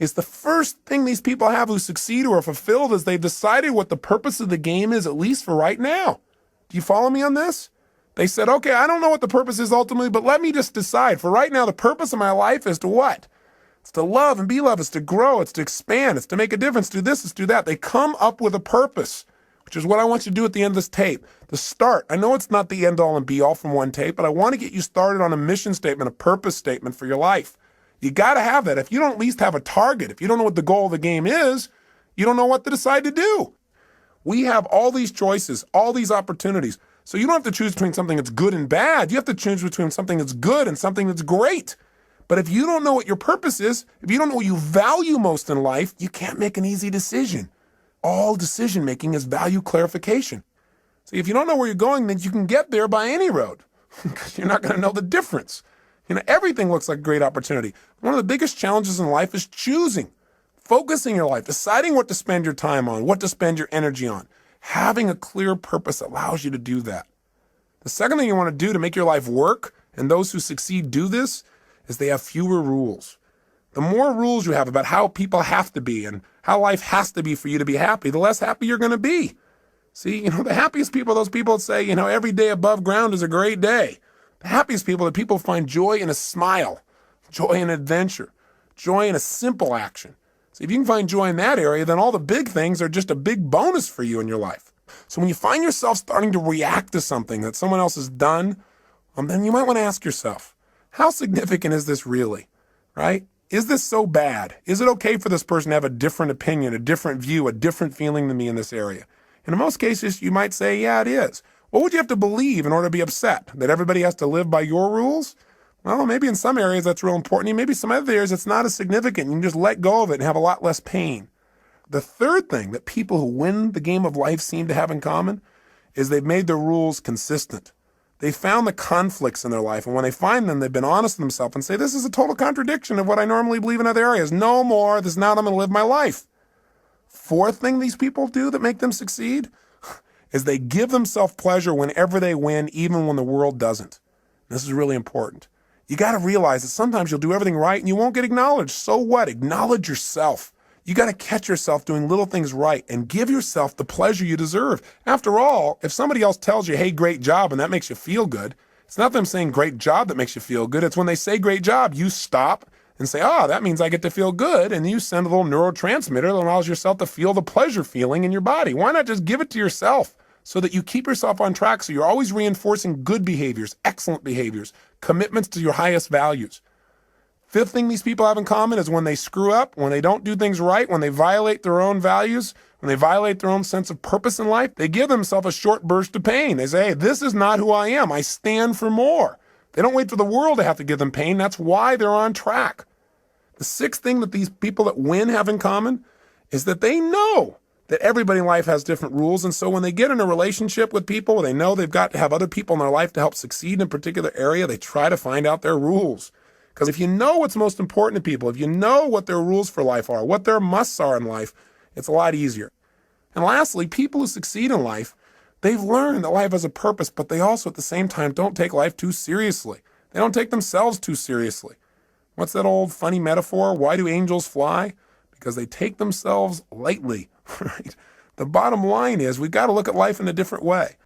is the first thing these people have who succeed or are fulfilled is they've decided what the purpose of the game is, at least for right now. Do you follow me on this? They said, okay, I don't know what the purpose is ultimately, but let me just decide. For right now, the purpose of my life is to what? It's to love and be loved. It's to grow. It's to expand. It's to make a difference. Do this. It's do that. They come up with a purpose, which is what I want you to do at the end of this tape. To start, I know it's not the end all and be all from one tape, but I want to get you started on a mission statement, a purpose statement for your life. You got to have that. If you don't at least have a target, if you don't know what the goal of the game is, you don't know what to decide to do. We have all these choices, all these opportunities. So you don't have to choose between something that's good and bad. You have to choose between something that's good and something that's great. But if you don't know what your purpose is, if you don't know what you value most in life, you can't make an easy decision. All decision making is value clarification. See, if you don't know where you're going, then you can get there by any road because you're not going to know the difference. Everything looks like a great opportunity. One of the biggest challenges in life is choosing, focusing your life, deciding what to spend your time on, what to spend your energy on. Having a clear purpose allows you to do that. The second thing you want to do to make your life work, and those who succeed do this, is they have fewer rules. The more rules you have about how people have to be and how life has to be for you to be happy, the less happy you're going to be. See, the happiest people are those people that say, every day above ground is a great day. The happiest people are the people who find joy in a smile, joy in adventure, joy in a simple action. So if you can find joy in that area, then all the big things are just a big bonus for you in your life. So when you find yourself starting to react to something that someone else has done, then you might want to ask yourself, how significant is this really, right? Is this so bad? Is it okay for this person to have a different opinion, a different view, a different feeling than me in this area? And in most cases, you might say, yeah, it is. What would you have to believe in order to be upset? That everybody has to live by your rules? Well, maybe in some areas that's real important. Maybe some other areas it's not as significant. You can just let go of it and have a lot less pain. The third thing that people who win the game of life seem to have in common is they've made their rules consistent. They found the conflicts in their life, and when they find them, they've been honest with themselves and say, this is a total contradiction of what I normally believe in other areas. No more. This is not how I'm going to live my life. Fourth thing these people do that make them succeed is they give themselves pleasure whenever they win, even when the world doesn't. This is really important. You got to realize that sometimes you'll do everything right and you won't get acknowledged. So what? Acknowledge yourself. You got to catch yourself doing little things right and give yourself the pleasure you deserve. After all, if somebody else tells you, hey, great job, and that makes you feel good, it's not them saying great job that makes you feel good. It's when they say great job, you stop and say, that means I get to feel good. And you send a little neurotransmitter that allows yourself to feel the pleasure feeling in your body. Why not just give it to yourself so that you keep yourself on track so you're always reinforcing good behaviors, excellent behaviors, commitments to your highest values. Fifth thing these people have in common is when they screw up, when they don't do things right, when they violate their own values, when they violate their own sense of purpose in life, they give themselves a short burst of pain. They say, hey, this is not who I am. I stand for more. They don't wait for the world to have to give them pain. That's why they're on track. The sixth thing that these people that win have in common is that they know that everybody in life has different rules. And so when they get in a relationship with people, they know they've got to have other people in their life to help succeed in a particular area. They try to find out their rules. Because if you know what's most important to people, if you know what their rules for life are, what their musts are in life, it's a lot easier. And lastly, people who succeed in life, they've learned that life has a purpose, but they also at the same time don't take life too seriously. They don't take themselves too seriously. What's that old funny metaphor? Why do angels fly? Because they take themselves lightly, right? The bottom line is we've got to look at life in a different way.